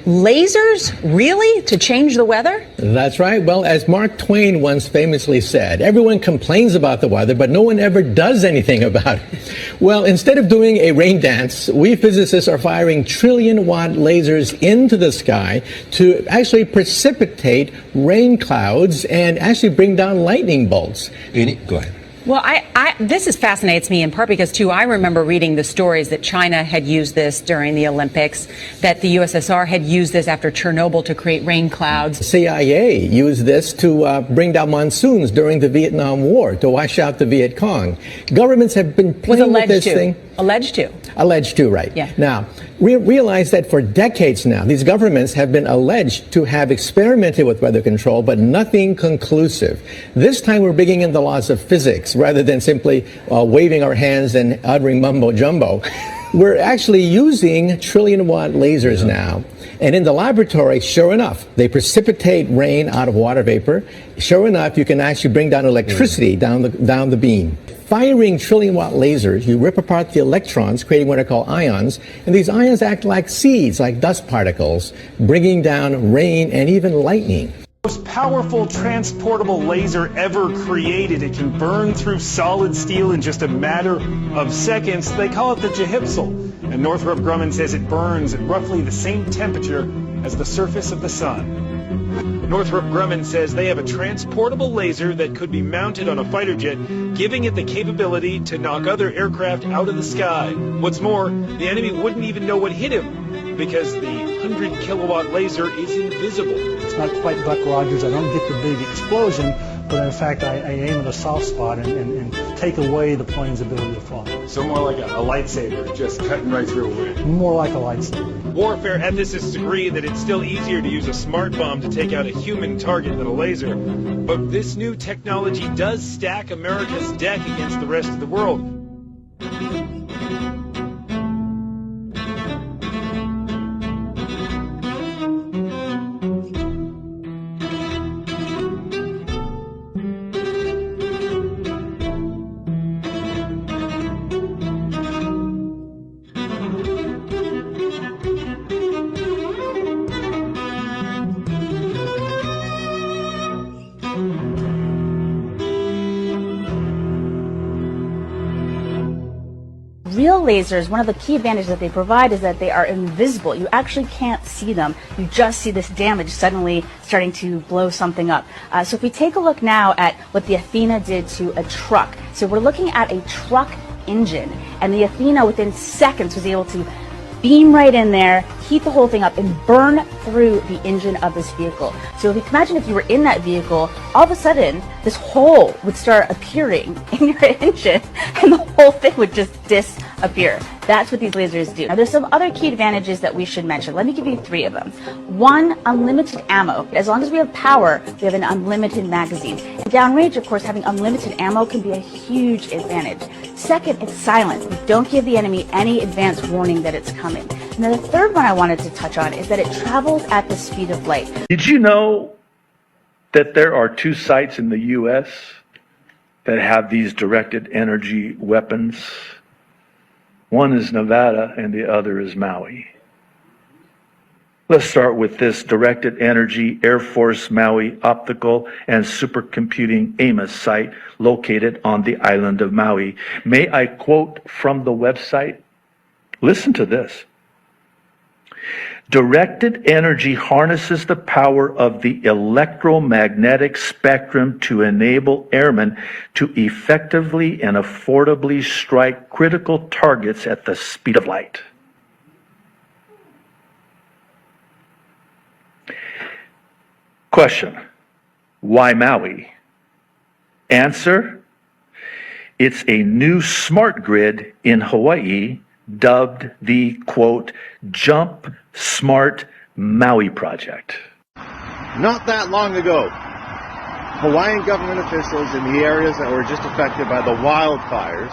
Lasers? Really? To change the weather? That's right. Well, as Mark Twain once famously said, everyone complains about the weather, but no one ever does anything about it. Well, instead of doing a rain dance, we physicists are firing trillion-watt lasers into the sky to actually precipitate rain clouds and actually bring down lightning bolts. Go ahead. Well, this fascinates me in part because, too, I remember reading the stories that China had used this during the Olympics, that the USSR had used this after Chernobyl to create rain clouds. The CIA used this to bring down monsoons during the Vietnam War, to wash out the Viet Cong. Governments have been playing with this thing. Alleged to. Alleged to, right. Yeah. Now, we realize that for decades now, these governments have been alleged to have experimented with weather control, but nothing conclusive. This time we're bringing in the laws of physics rather than simply waving our hands and uttering mumbo jumbo. We're actually using trillion-watt lasers now. And in the laboratory, sure enough, they precipitate rain out of water vapor. Sure enough, you can actually bring down electricity down the beam. Firing trillion-watt lasers, you rip apart the electrons, creating what are called ions, and these ions act like seeds, like dust particles, bringing down rain and even lightning. Most powerful transportable laser ever created. It can burn through solid steel in just a matter of seconds. They call it the Jehipsel. And Northrop Grumman says it burns at roughly the same temperature as the surface of the sun. Northrop Grumman says they have a transportable laser that could be mounted on a fighter jet, giving it the capability to knock other aircraft out of the sky. What's more, the enemy wouldn't even know what hit him because the 100-kilowatt laser is invisible. It's not quite Buck Rogers. I don't get the big explosion, but in fact I aim at a soft spot and take away the plane's ability to fly. So more like a lightsaber, just cutting right through a wing. More like a lightsaber. Warfare ethicists agree that it's still easier to use a smart bomb to take out a human target than a laser. But this new technology does stack America's deck against the rest of the world. Real lasers, one of the key advantages that they provide is that they are invisible. You actually can't see them. You just see this damage suddenly starting to blow something up. So if we take a look now at what the Athena did to a truck. So we're looking at a truck engine, and the Athena within seconds was able to beam right in there, heat the whole thing up, and burn through the engine of this vehicle. So if you can imagine if you were in that vehicle, all of a sudden this hole would start appearing in your engine and the whole thing would just disappear. That's what these lasers do. Now there's some other key advantages that we should mention. Let me give you 3 of them. 1, unlimited ammo. As long as we have power, we have an unlimited magazine. And downrange, of course, having unlimited ammo can be a huge advantage. 2nd, it's silent. We don't give the enemy any advance warning that it's coming. And then the 3rd one I wanted to touch on is that it travels at the speed of light. Did you know that there are 2 sites in the U.S. that have these directed energy weapons? One is Nevada and the other is Maui. Let's start with this directed energy Air Force Maui optical and supercomputing AMOS site located on the island of Maui. May I quote from the website? Listen to this. Directed energy harnesses the power of the electromagnetic spectrum to enable airmen to effectively and affordably strike critical targets at the speed of light. Question: why Maui? Answer: it's a new smart grid in Hawaii dubbed the, quote, Jump Smart Maui Project. Not that long ago, Hawaiian government officials in the areas that were just affected by the wildfires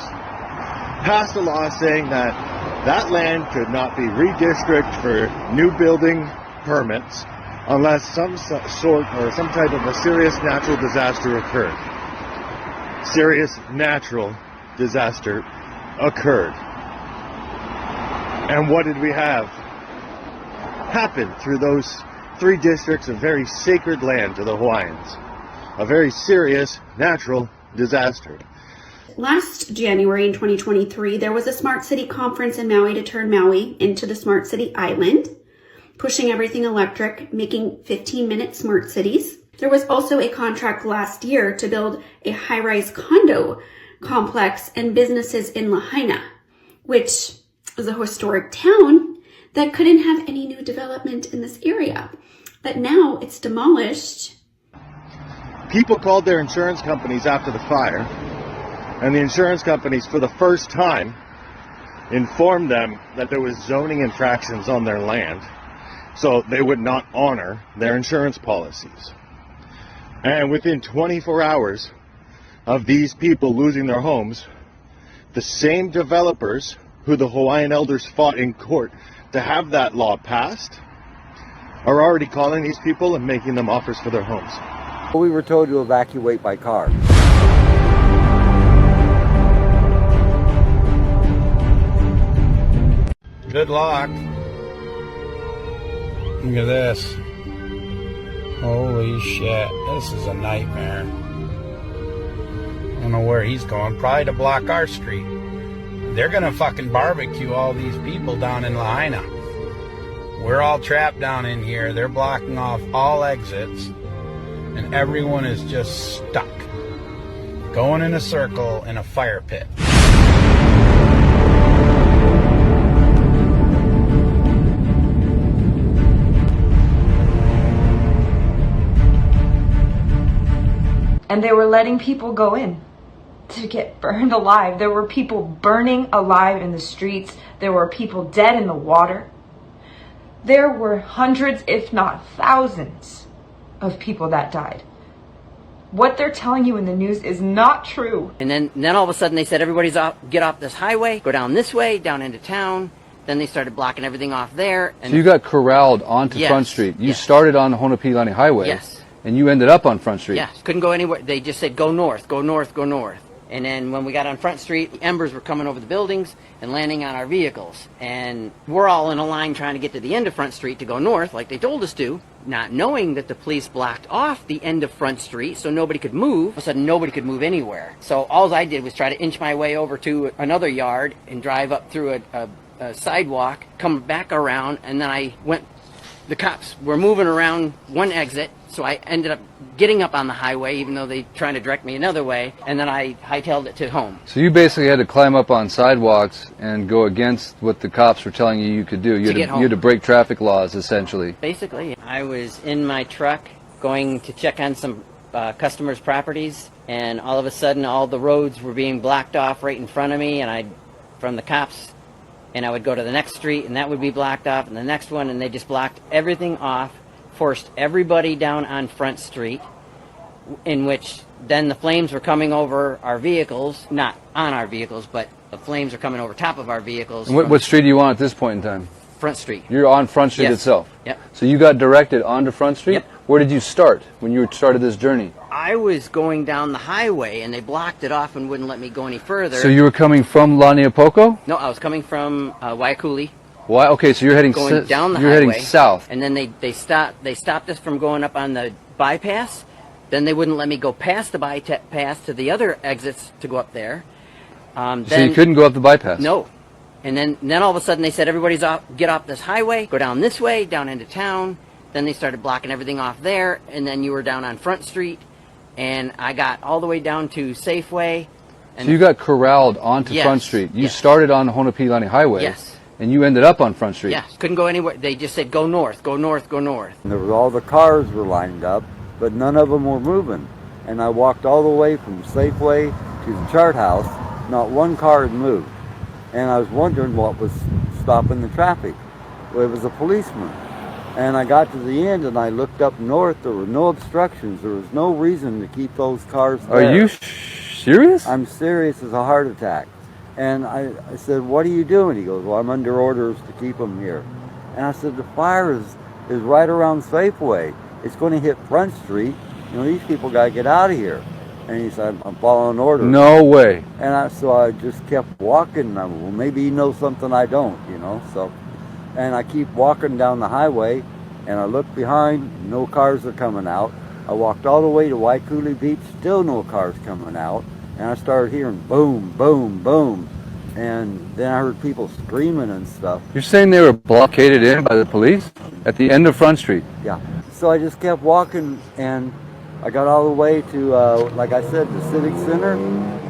passed a law saying that that land could not be redistricted for new building permits unless some sort or some type of a serious natural disaster occurred. Serious natural disaster occurred. And what did we have? happened through those 3 districts of very sacred land to the Hawaiians. A very serious natural disaster. Last January in 2023, there was a Smart City conference in Maui to turn Maui into the Smart City Island, pushing everything electric, making 15-minute smart cities. There was also a contract last year to build a high-rise condo complex and businesses in Lahaina, which is a historic town that couldn't have any new development in this area. But now it's demolished. People called their insurance companies after the fire, and the insurance companies, for the first time, informed them that there was zoning infractions on their land, so they would not honor their insurance policies. And within 24 hours of these people losing their homes, the same developers who the Hawaiian elders fought in court to have that law passed are already calling these people and making them offers for their homes. We were told to evacuate by car. Good luck. Look at this. Holy shit. This is a nightmare. I don't know where he's going. Probably to block our street. They're gonna fucking barbecue all these people down in Lahaina. We're all trapped down in here. They're blocking off all exits. And everyone is just stuck. Going in a circle in a fire pit. And they were letting people go in to get burned alive. There were people burning alive in the streets. There were people dead in the water. There were hundreds, if not thousands, of people that died. What they're telling you in the news is not true. And then all of a sudden they said, everybody's off, get off this highway, go down this way, down into town. Then they started blocking everything off there. And so you got corralled onto yes, Front Street. You yes. started on Honopilani Highway. Yes. And you ended up on Front Street. Yes. Couldn't go anywhere. They just said, go north, go north, go north. And then when we got on Front Street, the embers were coming over the buildings and landing on our vehicles. And we're all in a line trying to get to the end of Front Street to go north, like they told us to, not knowing that the police blocked off the end of Front Street so nobody could move. All of a sudden, nobody could move anywhere. So all I did was try to inch my way over to another yard and drive up through a sidewalk, come back around, and then I went. The cops were moving around one exit, so I ended up getting up on the highway, even though they tried to direct me another way, and then I hightailed it to home. So you basically had to climb up on sidewalks and go against what the cops were telling you could do. You had to break traffic laws, essentially. Basically, I was in my truck going to check on some customers' properties, and all of a sudden all the roads were being blocked off right in front of me, and from the cops. And I would go to the next street, and that would be blocked off, and the next one, and they just blocked everything off, forced everybody down on Front Street, in which then the flames were coming over our vehicles, not on our vehicles, but the flames are coming over top of our vehicles. And what street are you on at this point in time? Front Street. You're on Front Street yes. itself? Yep. So you got directed onto Front Street? Yep. Where did you start when you started this journey? I was going down the highway, and they blocked it off and wouldn't let me go any further. So you were coming from Laniapoko? No, I was coming from Waiakuli. Why? Okay, so you're heading going down the highway. You're heading south. And then they stopped us from going up on the bypass. Then they wouldn't let me go past the bypass to the other exits to go up there. So you couldn't go up the bypass? No. And then all of a sudden they said, everybody's off, get off this highway, go down this way, down into town. Then they started blocking everything off there, and then you were down on Front Street, and I got all the way down to Safeway. And so you got corralled onto yes, Front Street. You yes. started on Honopilani Highway. Yes. And you ended up on Front Street. Yes. Couldn't go anywhere. They just said, go north, go north, go north. And there was all the cars were lined up, but none of them were moving. And I walked all the way from Safeway to the chart house. Not one car had moved. And I was wondering what was stopping the traffic. Well, it was a policeman. And I got to the end and I looked up north. There were no obstructions. There was no reason to keep those cars there. Are you serious? I'm serious as a heart attack. And I said, what are you doing? He goes, well, I'm under orders to keep them here. And I said, the fire is right around Safeway. It's going to hit Front Street. You know, these people got to get out of here. And he said, I'm following orders. No way. And so I just kept walking. And well, maybe he knows something I don't, you know. So, And I keep walking down the highway, and I look behind, no cars are coming out. I walked all the way to Waikuli Beach, still no cars coming out. And I started hearing boom, boom, boom. And then I heard people screaming and stuff. You're saying they were blockaded in by the police at the end of Front Street? Yeah. So I just kept walking, and I got all the way to, like I said, the Civic Center.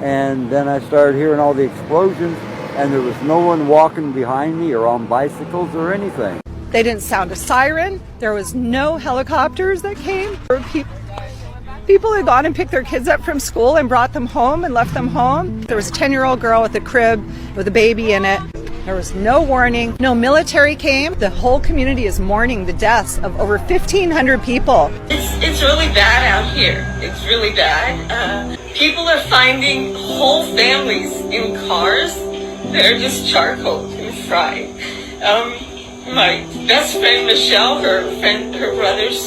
And then I started hearing all the explosions, and there was no one walking behind me or on bicycles or anything. They didn't sound a siren. There was no helicopters that came. People had gone and picked their kids up from school and brought them home and left them home. There was a 10-year-old girl with a crib with a baby in it. There was no warning. No military came. The whole community is mourning the deaths of over 1,500 people. It's really bad out here. It's really bad. People are finding whole families in cars that are just charcoaled and fried. My best friend Michelle, her brother's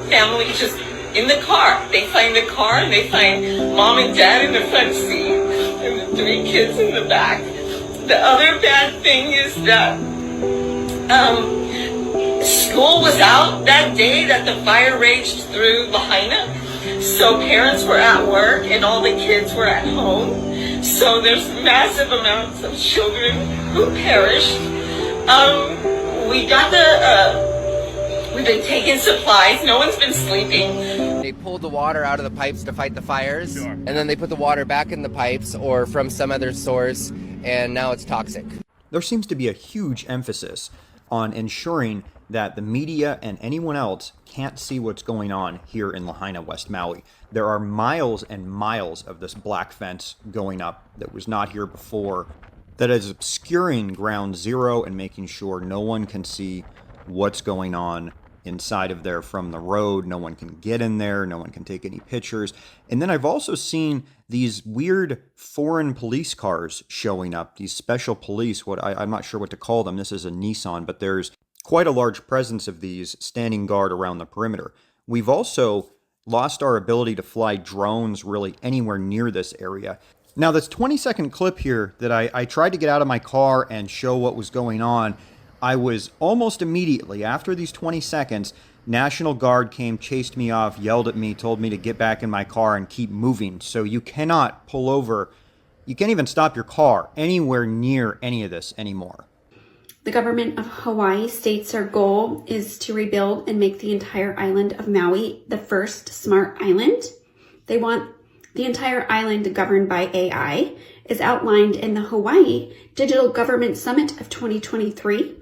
family, just in the car. They find the car and they find mom and dad in the front seat and the 3 kids in the back. The other bad thing is that school was out that day that the fire raged through Lahaina. So parents were at work and all the kids were at home. So there's massive amounts of children who perished. We've been taking supplies. No one's been sleeping. They pulled the water out of the pipes to fight the fires, and then they put the water back in the pipes or from some other source, and now it's toxic. There seems to be a huge emphasis on ensuring that the media and anyone else can't see what's going on here in Lahaina, West Maui. There are miles and miles of this black fence going up that was not here before, that is obscuring ground zero and making sure no one can see what's going on inside of there from the road. No one can get in there. No one can take any pictures. And then I've also seen these weird foreign police cars showing up, these special police, I'm not sure what to call them. This is a Nissan, but there's quite a large presence of these standing guard around the perimeter. We've also lost our ability to fly drones really anywhere near this area. Now, this 20-second clip here that I tried to get out of my car and show what was going on, I was almost immediately, after these 20 seconds, National Guard came, chased me off, yelled at me, told me to get back in my car and keep moving. So you cannot pull over, you can't even stop your car anywhere near any of this anymore. The government of Hawaii states their goal is to rebuild and make the entire island of Maui the first smart island. They want the entire island governed by AI, is outlined in the Hawaii Digital Government Summit of 2023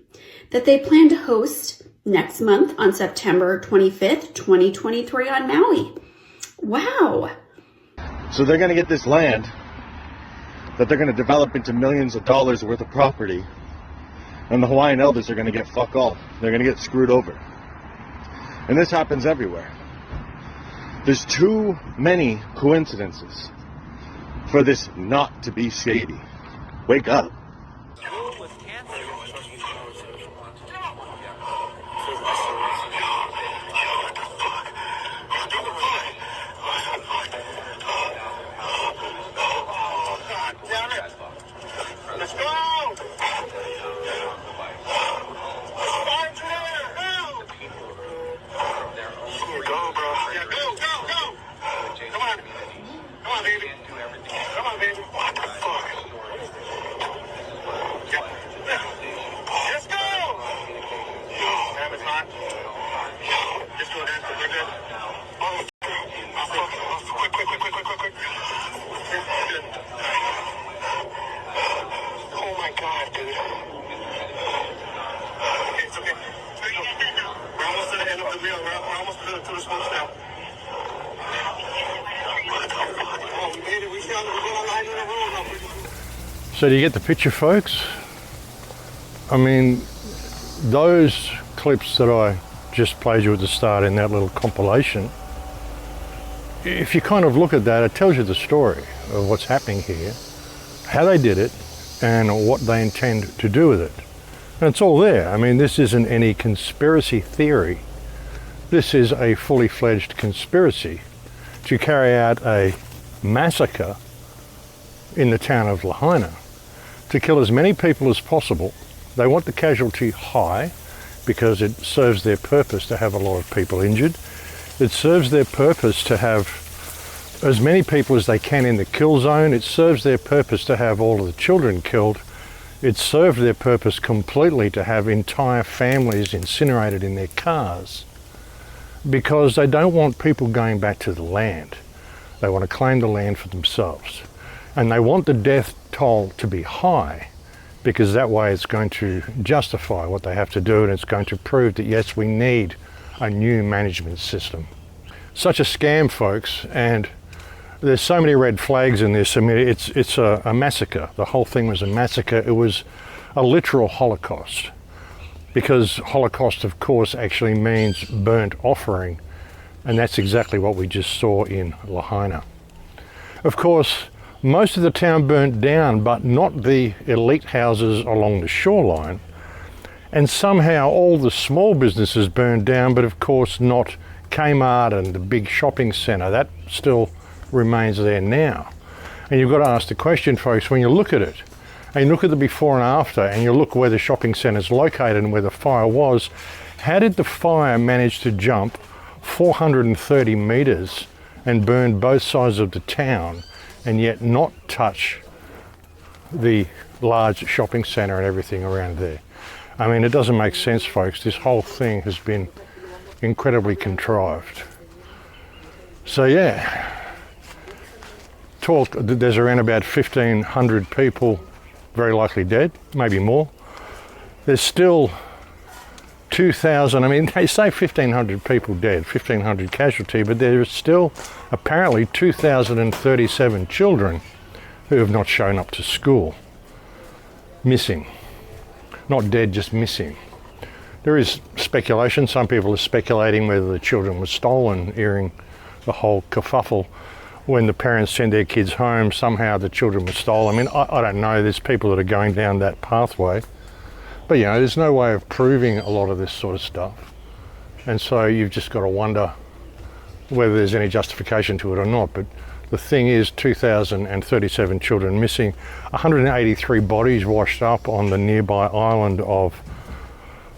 that they plan to host next month on September 25th, 2023 on Maui. Wow. So they're going to get this land that they're going to develop into millions of dollars worth of property, and the Hawaiian elders are going to get fuck all. They're going to get screwed over. And this happens everywhere. There's too many coincidences for this not to be shady. Wake up. So do you get the picture, folks? I mean, those clips that I just played you at the start in that little compilation, if you kind of look at that, it tells you the story of what's happening here, how they did it, and what they intend to do with it. And it's all there. I mean, this isn't any conspiracy theory. This is a fully fledged conspiracy to carry out a massacre in the town of Lahaina, to kill as many people as possible They want the casualty high because it serves their purpose to have a lot of people injured. It serves their purpose to have as many people as they can in the kill zone. It serves their purpose to have all of the children killed. It served their purpose completely to have entire families incinerated in their cars, because they don't want people going back to the land. They want to claim the land for themselves. And they want the death toll to be high, because that way it's going to justify what they have to do, and it's going to prove that yes, we need a new management system. Such a scam, folks, and there's so many red flags in this. I mean, it's a massacre. The whole thing was a massacre. It was a literal Holocaust, because Holocaust, of course, actually means burnt offering, and that's exactly what we just saw in Lahaina. Of course, most of the town burnt down, but not the elite houses along the shoreline. And somehow all the small businesses burned down, but of course not Kmart and the big shopping centre. That still remains there now. And you've got to ask the question, folks, when you look at it, and you look at the before and after, and you look where the shopping centre is located and where the fire was, how did the fire manage to jump 430 metres and burn both sides of the town, and yet not touch the large shopping centre and everything around there? I mean, it doesn't make sense, folks. This whole thing has been incredibly contrived. So yeah, there's around about 1,500 people very likely dead, maybe more. There's still 2,000, I mean, they say 1,500 people dead, 1,500 casualty, but there is still apparently 2,037 children who have not shown up to school. Missing. Not dead, just missing. There is speculation. Some people are speculating whether the children were stolen during the whole kerfuffle. When the parents send their kids home, somehow the children were stolen. I mean, I don't know. There's people that are going down that pathway. But, you know, there's no way of proving a lot of this sort of stuff. And so you've just got to wonder whether there's any justification to it or not. But the thing is, 2,037 children missing, 183 bodies washed up on the nearby island of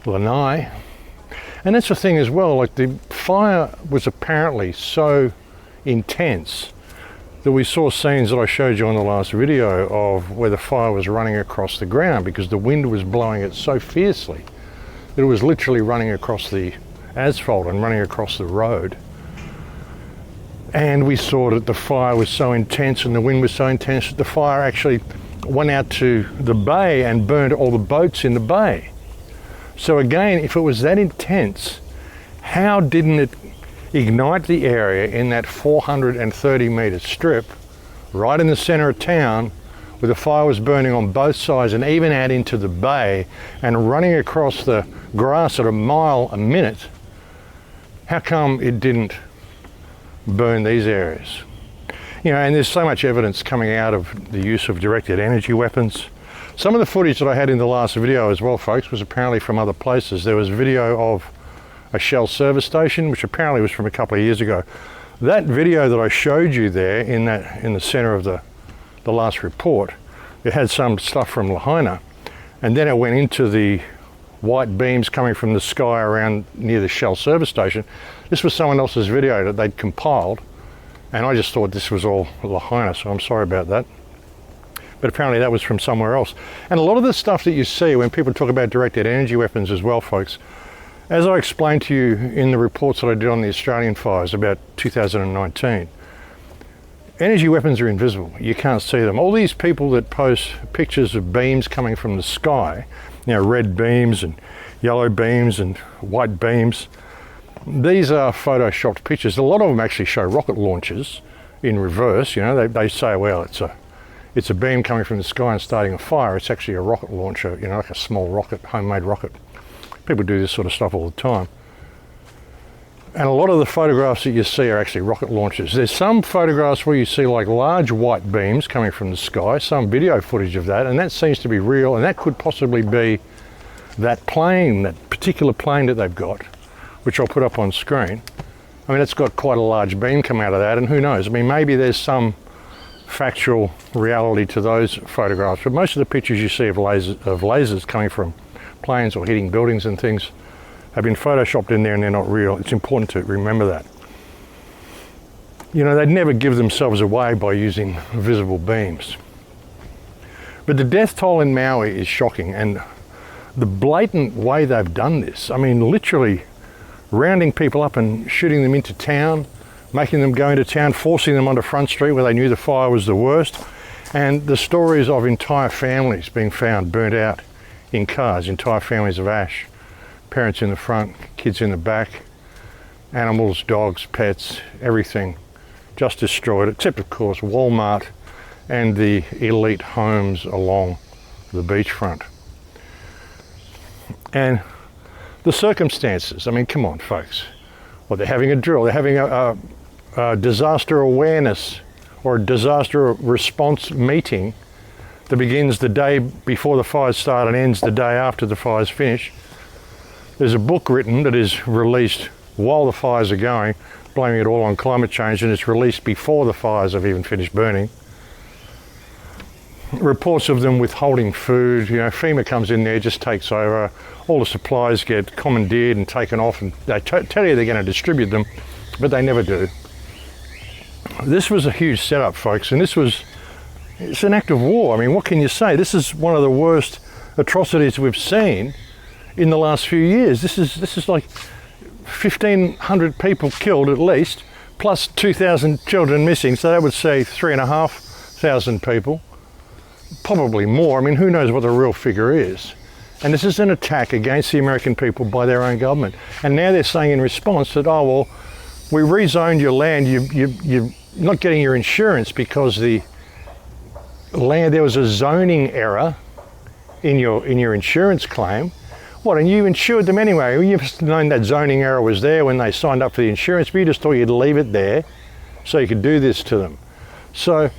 Lanai. And that's the thing as well, like the fire was apparently so intense that we saw scenes that I showed you on the last video of where the fire was running across the ground because the wind was blowing it so fiercely that it was literally running across the asphalt and running across the road. And we saw that the fire was so intense and the wind was so intense that the fire actually went out to the bay and burned all the boats in the bay. So again, if it was that intense, how didn't it ignite the area in that 430 metre strip right in the centre of town where the fire was burning on both sides and even out into the bay and running across the grass at a mile a minute? How come it didn't burn these areas? You know, and there's so much evidence coming out of the use of directed energy weapons. Some of the footage that I had in the last video as well, folks, was apparently from other places. There was video of a Shell service station, which apparently was from a couple of years ago. That video that I showed you there in the center of the last report, it had some stuff from Lahaina, and then it went into the white beams coming from the sky around near the Shell service station. This was someone else's video that they'd compiled, and I just thought this was all Lahaina, so I'm sorry about that. But apparently that was from somewhere else. And a lot of the stuff that you see when people talk about directed energy weapons as well, folks, as I explained to you in the reports that I did on the Australian fires about 2019, energy weapons are invisible. You can't see them. All these people that post pictures of beams coming from the sky, you know, red beams and yellow beams and white beams, these are photoshopped pictures. A lot of them actually show rocket launches in reverse. You know, they say, well, it's a beam coming from the sky and starting a fire. It's actually a rocket launcher, you know, like a small rocket, homemade rocket. People do this sort of stuff all the time. And a lot of the photographs that you see are actually rocket launchers. There's some photographs where you see like large white beams coming from the sky, some video footage of that, and that seems to be real, and that could possibly be that plane, that particular plane that they've got, which I'll put up on screen. I mean, it's got quite a large beam come out of that, and who knows? I mean, maybe there's some factual reality to those photographs, but most of the pictures you see of lasers coming from planes or hitting buildings and things have been photoshopped in there and they're not real. It's important to remember that. You know, they'd never give themselves away by using visible beams. But the death toll in Maui is shocking, and the blatant way they've done this, I mean, literally rounding people up and shooting them into town, making them go into town, forcing them onto Front Street where they knew the fire was the worst, and the stories of entire families being found burnt out in cars, entire families of ash, parents in the front, kids in the back, animals, dogs, pets, everything just destroyed, except of course Walmart and the elite homes along the beachfront. And the circumstances, I mean, come on folks. Well, they're having a drill, they're having a disaster awareness or a disaster response meeting that begins the day before the fires start and ends the day after the fires finish. There's a book written that is released while the fires are going, blaming it all on climate change, and it's released before the fires have even finished burning. Reports of them withholding food, you know, FEMA comes in there, just takes over, all the supplies get commandeered and taken off, and they tell you they're going to distribute them, but they never do. This was a huge setup, folks, and it's an act of war. I mean, what can you say? This is one of the worst atrocities we've seen in the last few years. This is like 1,500 people killed at least, plus 2,000 children missing, so that would say 3,500 people, probably more. I mean, who knows what the real figure is. And this is an attack against the American people by their own government. And now they're saying in response that, oh, well, we rezoned your land, you're not getting your insurance because the land, there was a zoning error in your insurance claim. What, and you insured them anyway? Well, you must have known that zoning error was there when they signed up for the insurance, but you just thought you'd leave it there so you could do this to them. So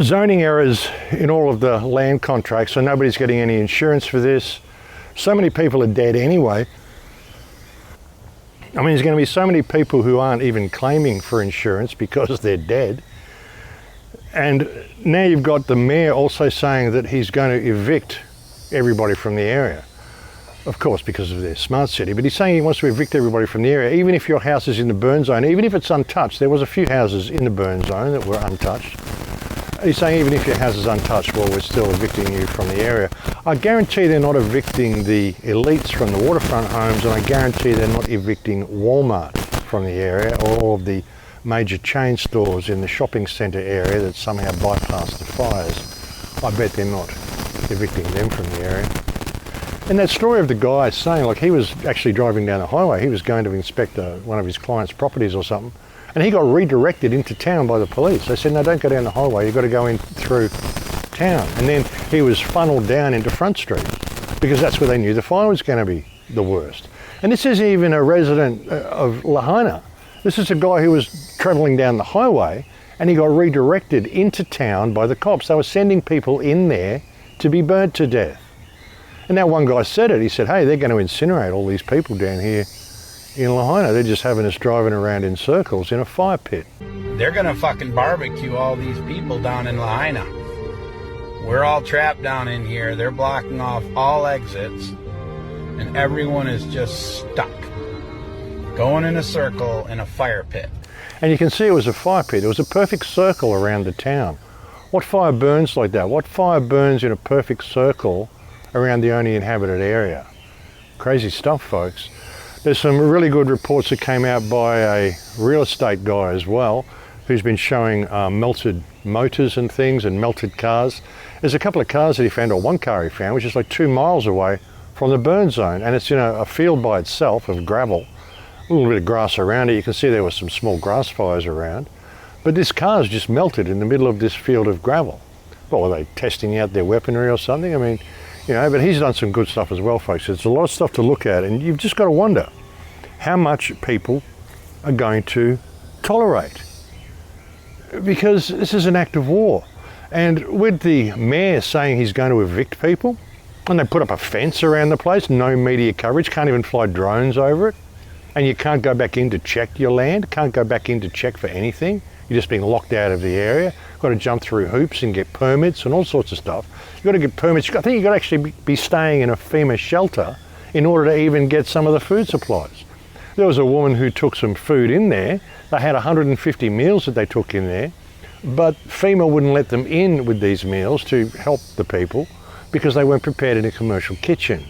zoning errors in all of the land contracts, so nobody's getting any insurance for this. So many people are dead anyway. I mean, there's going to be so many people who aren't even claiming for insurance because they're dead. And now you've got the mayor also saying that he's going to evict everybody from the area. Of course, because of their smart city, but he's saying he wants to evict everybody from the area, even if your house is in the burn zone, even if it's untouched. There was a few houses in the burn zone that were untouched. He's saying even if your house is untouched, well, we're still evicting you from the area. I guarantee they're not evicting the elites from the waterfront homes, and I guarantee they're not evicting Walmart from the area or all of the major chain stores in the shopping centre area that somehow bypassed the fires. I bet they're not evicting them from the area. And that story of the guy saying, like, he was actually driving down the highway, he was going to inspect one of his client's properties or something, and he got redirected into town by the police. They said, no, don't go down the highway, you've got to go in through town. And then he was funneled down into Front Street because that's where they knew the fire was going to be the worst. And this isn't even a resident of Lahaina. This is a guy who was travelling down the highway and he got redirected into town by the cops. They were sending people in there to be burnt to death. And now one guy said it, he said, hey, they're going to incinerate all these people down here in Lahaina. They're just having us driving around in circles in a fire pit. They're going to fucking barbecue all these people down in Lahaina. We're all trapped down in here. They're blocking off all exits. And everyone is just stuck, going in a circle in a fire pit. And you can see it was a fire pit. It was a perfect circle around the town. What fire burns like that? What fire burns in a perfect circle around the only inhabited area? Crazy stuff, folks. There's some really good reports that came out by a real estate guy as well, who's been showing melted motors and things and melted cars. There's a couple of cars that he found, or one car he found, which is like 2 miles away from the burn zone, and it's in a field by itself of gravel, a little bit of grass around it. You can see there were some small grass fires around, but this car's just melted in the middle of this field of gravel. What, were they testing out their weaponry or something? I mean, you know, but he's done some good stuff as well, folks. There's a lot of stuff to look at, and you've just got to wonder how much people are going to tolerate, because this is an act of war. And with the mayor saying he's going to evict people, and they put up a fence around the place, no media coverage, can't even fly drones over it, and you can't go back in to check your land, can't go back in to check for anything, you're just being locked out of the area. got to jump through hoops and get permits and all sorts of stuff. You've got to get permits. I think you've got to actually be staying in a FEMA shelter in order to even get some of the food supplies. There was a woman who took some food in there. They had 150 meals that they took in there, but FEMA wouldn't let them in with these meals to help the people because they weren't prepared in a commercial kitchen.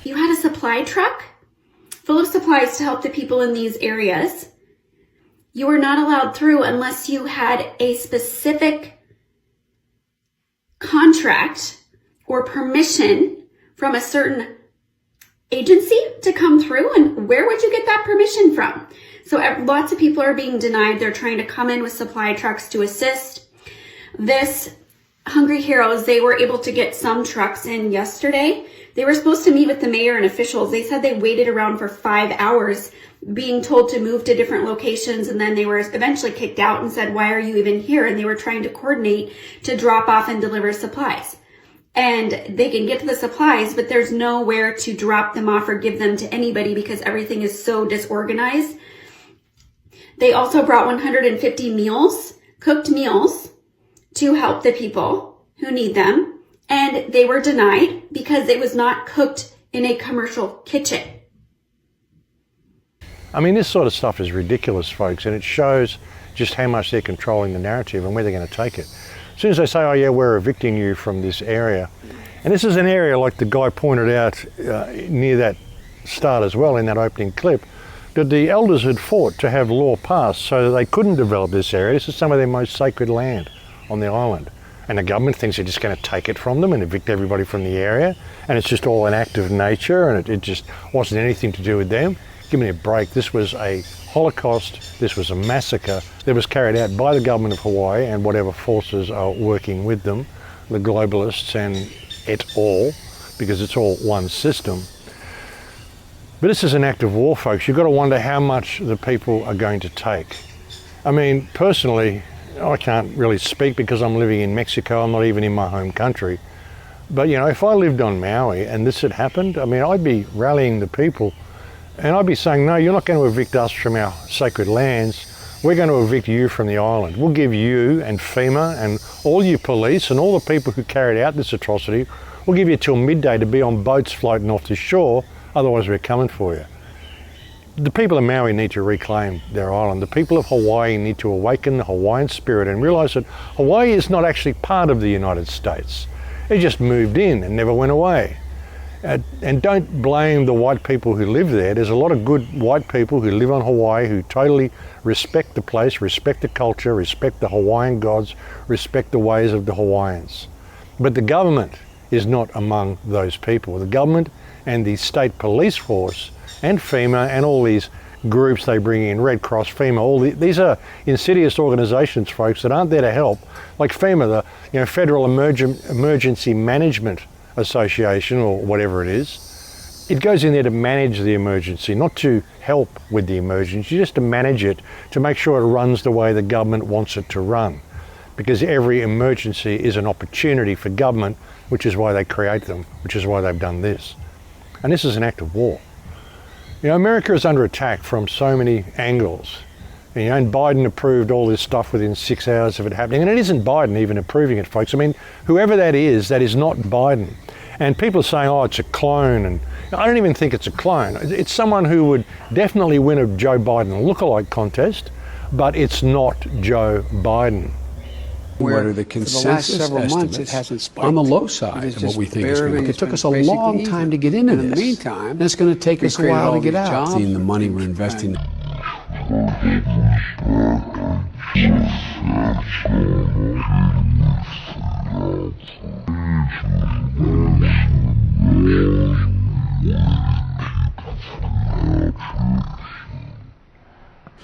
You had a supply truck full of supplies to help the people in these areas. You were not allowed through unless you had a specific contract or permission from a certain agency to come through. And where would you get that permission from? So lots of people are being denied. They're trying to come in with supply trucks to assist. This Hungry Heroes, they were able to get some trucks in yesterday. They were supposed to meet with the mayor and officials. They said they waited around for 5 hours being told to move to different locations, and then they were eventually kicked out and said, why are you even here? And they were trying to coordinate to drop off and deliver supplies. And they can get to the supplies, but there's nowhere to drop them off or give them to anybody because everything is so disorganized. They also brought 150 meals, cooked meals, to help the people who need them. And they were denied because it was not cooked in a commercial kitchen. I mean, this sort of stuff is ridiculous, folks, and it shows just how much they're controlling the narrative and where they're going to take it. As soon as they say, oh yeah, we're evicting you from this area, and this is an area like the guy pointed out near that start as well in that opening clip, that the elders had fought to have law passed so that they couldn't develop this area. This is some of their most sacred land on the island. And the government thinks they're just going to take it from them and evict everybody from the area, and it's just all an act of nature, and it just wasn't anything to do with them. Give me a break. This was a Holocaust, this was a massacre that was carried out by the government of Hawaii and whatever forces are working with them, the globalists and et al., because it's all one system. But this is an act of war, folks. You've got to wonder how much the people are going to take. I mean, personally, I can't really speak because I'm living in Mexico. I'm not even in my home country. But, you know, if I lived on Maui and this had happened, I mean, I'd be rallying the people and I'd be saying, no, you're not going to evict us from our sacred lands. We're going to evict you from the island. We'll give you and FEMA and all you police and all the people who carried out this atrocity, we'll give you till midday to be on boats floating off the shore. Otherwise, we're coming for you. The people of Maui need to reclaim their island. The people of Hawaii need to awaken the Hawaiian spirit and realise that Hawaii is not actually part of the United States. It just moved in and never went away. And don't blame the white people who live there. There's a lot of good white people who live on Hawaii who totally respect the place, respect the culture, respect the Hawaiian gods, respect the ways of the Hawaiians. But the government is not among those people. The government and the state police force and FEMA and all these groups they bring in, Red Cross, FEMA, these are insidious organisations, folks, that aren't there to help. Like FEMA, the Federal Emergency Management Association or whatever it is. It goes in there to manage the emergency, not to help with the emergency, just to manage it, to make sure it runs the way the government wants it to run. Because every emergency is an opportunity for government, which is why they create them, which is why they've done this. And this is an act of war. You know, America is under attack from so many angles. You know, and Biden approved all this stuff within 6 hours of it happening. And it isn't Biden even approving it, folks. I mean, whoever that is not Biden. And people are saying, oh, it's a clone. And I don't even think it's a clone. It's someone who would definitely win a Joe Biden lookalike contest, but it's not Joe Biden. Where the consensus several months it hasn't spiked. On the low side of what we think is going to it took us a long time to get into this. In the meantime, and it's going to take us a while to get out. Seeing the money we're investing.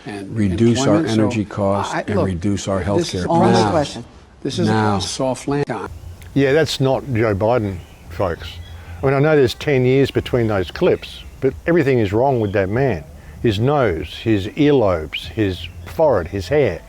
And reduce our energy costs and reduce our health care costs. This is a soft land time. Yeah, that's not Joe Biden, folks. I mean, I know there's 10 years between those clips, but everything is wrong with that man. His nose, his earlobes, his forehead, his hair,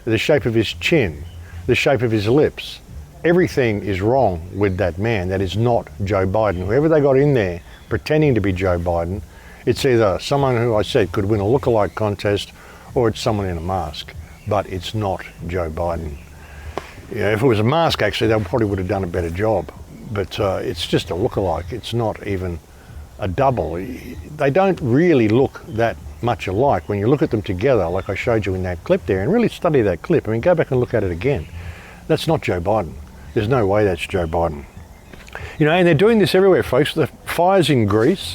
the shape of his chin, the shape of his lips. Everything is wrong with that man. That is not Joe Biden. Whoever they got in there pretending to be Joe Biden, it's either someone who I said could win a lookalike contest or it's someone in a mask, but it's not Joe Biden. Yeah, if it was a mask, actually, they probably would have done a better job. But it's just a lookalike. It's not even a double. They don't really look that much alike when you look at them together, like I showed you in that clip there, and really study that clip. I mean, go back and look at it again. That's not Joe Biden. There's no way that's Joe Biden. You know, and they're doing this everywhere, folks. The fires in Greece,